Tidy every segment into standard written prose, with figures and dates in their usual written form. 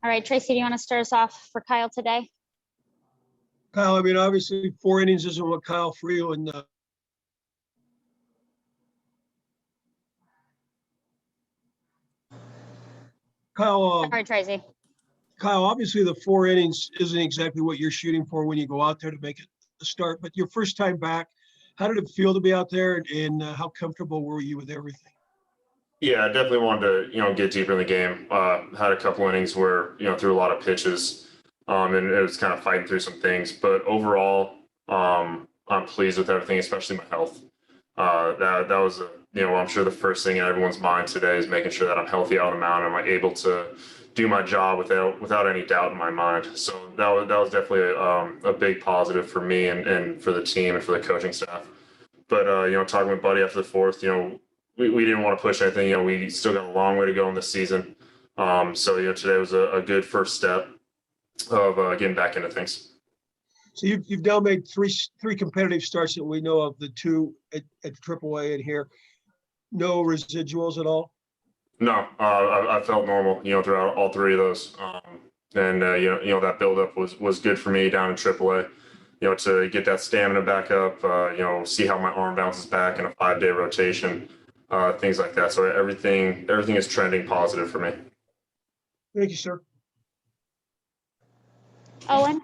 All right, Tracy, do you want to start us off for Kyle today? Kyle, I mean, obviously 4 innings isn't what Kyle Freeland Sorry, Tracy. Kyle, obviously the 4 innings isn't exactly what you're shooting for when you go out there to make it a start, but your first time back, how did it feel to be out there, and how comfortable were you with everything? Yeah, I definitely wanted to, get deeper in the game. Had a couple innings where, threw a lot of pitches, and it was kind of fighting through some things. But overall, I'm pleased with everything, especially my health. That was, I'm sure the first thing in everyone's mind today is making sure that I'm healthy out on the mound. Am I able to do my job without any doubt in my mind? So that was definitely a big positive for me and for the team and for the coaching staff. But talking with Buddy after the fourth, we didn't want to push anything. We still got a long way to go in this season. So today was a good first step of getting back into things. So you've now made three competitive starts that we know of, the 2 at AAA in here. No residuals at all? No, I felt normal, throughout all 3 of those. And that buildup was good for me down in AAA. To get that stamina back up, see how my arm bounces back in a 5-day rotation, things like that. So everything is trending positive for me. Thank you, sir. Owen?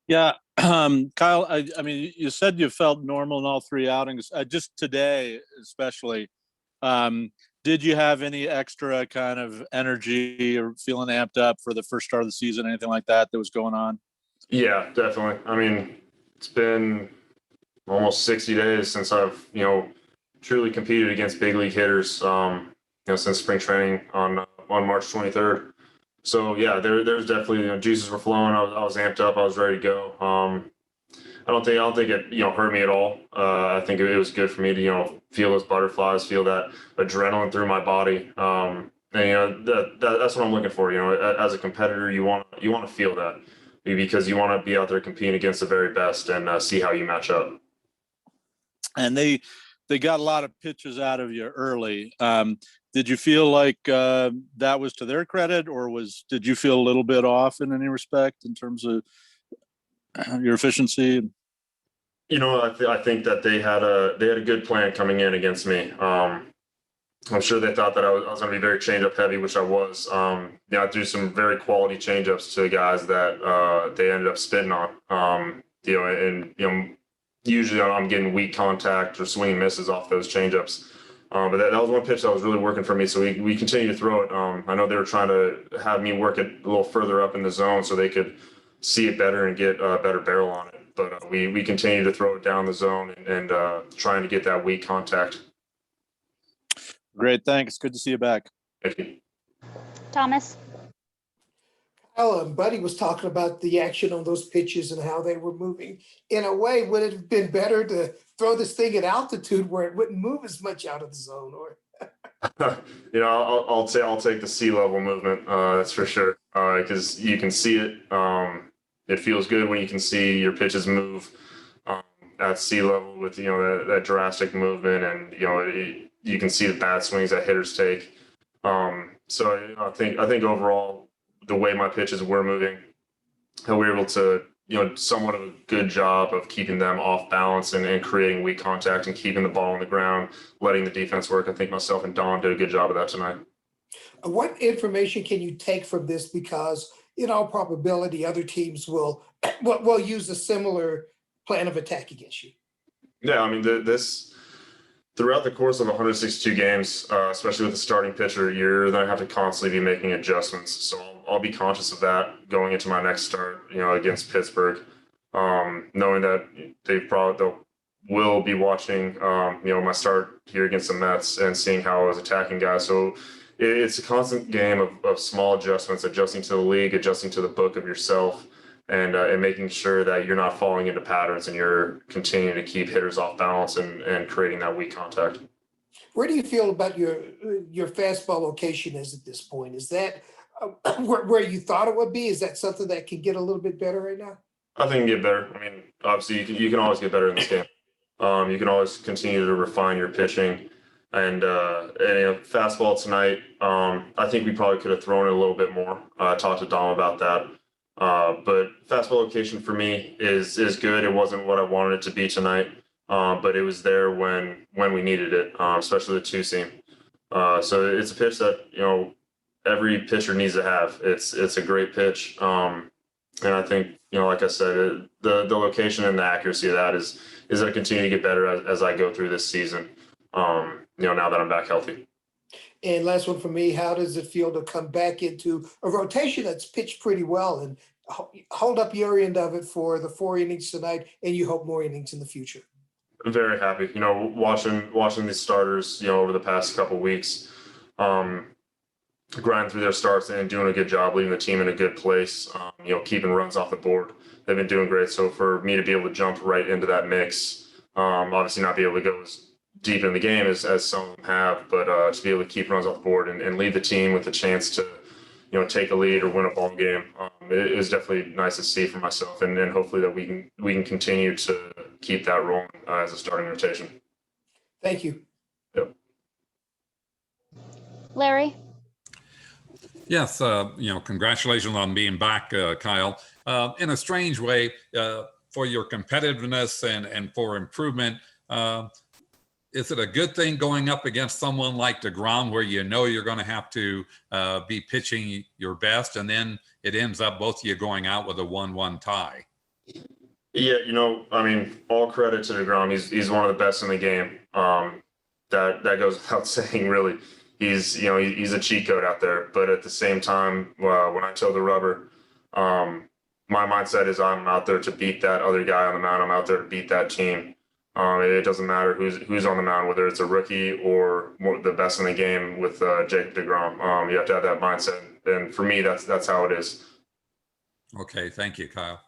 Yeah, Kyle, I mean, you said you felt normal in all 3 outings. Just today, especially, did you have any extra kind of energy or feeling amped up for the first start of the season, anything like that was going on? Yeah, definitely. I mean, it's been almost 60 days since I've, truly competed against big league hitters, since spring training on March 23rd. So yeah, there's definitely, juices were flowing. I was amped up. I was ready to go. I don't think it, hurt me at all. I think it was good for me to, feel those butterflies, feel that adrenaline through my body. And that's what I'm looking for. As a competitor, you want to feel that, because you want to be out there competing against the very best and see how you match up. And they got a lot of pitches out of you early. Did you feel like that was to their credit, or did you feel a little bit off in any respect in terms of your efficiency? I think that they had a good plan coming in against me. I'm sure they thought that I was going to be very change-up heavy, which I was. I threw some very quality change-ups to guys that they ended up spitting on. Usually I'm getting weak contact or swing misses off those change-ups. But that was one pitch that was really working for me. So we continue to throw it. I know they were trying to have me work it a little further up in the zone so they could see it better and get a better barrel on it. But we continue to throw it down the zone and trying to get that weak contact. Great, thanks. Good to see you back. Thank you. Thomas? Kyle and Buddy was talking about the action on those pitches and how they were moving. In a way, would it have been better to throw this thing at altitude where it wouldn't move as much out of the zone? Or I'll take the sea level movement. That's for sure. Because you can see it. It feels good when you can see your pitches move at sea level with that drastic movement, and you can see the bat swings that hitters take. So I think overall the way my pitches were moving, how we were able to somewhat of a good job of keeping them off balance and creating weak contact and keeping the ball on the ground, letting the defense work. I think myself and Don did a good job of that tonight. what information can you take from this? Because in all probability, other teams will use a similar plan of attack against you. Yeah, I mean, this throughout the course of 162 games, especially with the starting pitcher, you're going to have to constantly be making adjustments. So I'll be conscious of that going into my next start, against Pittsburgh, knowing that they will be watching, my start here against the Mets and seeing how I was attacking guys. So it's a constant game of small adjustments, adjusting to the league, adjusting to the book of yourself, and making sure that you're not falling into patterns and you're continuing to keep hitters off balance and creating that weak contact. Where do you feel about your fastball location is at this point? Is that where you thought it would be? Is that something that can get a little bit better right now? I think it can get better. I mean, obviously you can always get better in this game. You can always continue to refine your pitching And fastball tonight, I think we probably could have thrown it a little bit more. I talked to Dom about that. But fastball location for me is good. It wasn't what I wanted it to be tonight, but it was there when we needed it, especially the two seam. So it's a pitch that every pitcher needs to have. It's a great pitch, and I think like I said, the location and the accuracy of that is going to continue to get better as I go through this season. Now that I'm back healthy. And last one for me, how does it feel to come back into a rotation that's pitched pretty well and hold up your end of it for the 4 innings tonight, and you hope more innings in the future? I'm very happy, watching these starters, over the past couple weeks, grinding through their starts and doing a good job, leading the team in a good place, keeping runs off the board. They've been doing great. So for me to be able to jump right into that mix, obviously not be able to go as deep in the game as some of them have, but to be able to keep runs off the board and lead the team with a chance to, take a lead or win a ball game, it is definitely nice to see for myself, and hopefully that we can continue to keep that rolling as a starting rotation. Thank you. Yep. Larry? Yes, congratulations on being back, Kyle. In a strange way, for your competitiveness and for improvement, is it a good thing going up against someone like DeGrom where you're going to have to be pitching your best, and then it ends up both of you going out with a 1-1 tie? Yeah, all credit to DeGrom. He's one of the best in the game. That goes without saying, really. He's a cheat code out there. But at the same time, when I toe the rubber, my mindset is I'm out there to beat that other guy on the mound. I'm out there to beat that team. It doesn't matter who's on the mound, whether it's a rookie or the best in the game with Jacob deGrom. You have to have that mindset, and for me, that's how it is. Okay, thank you, Kyle.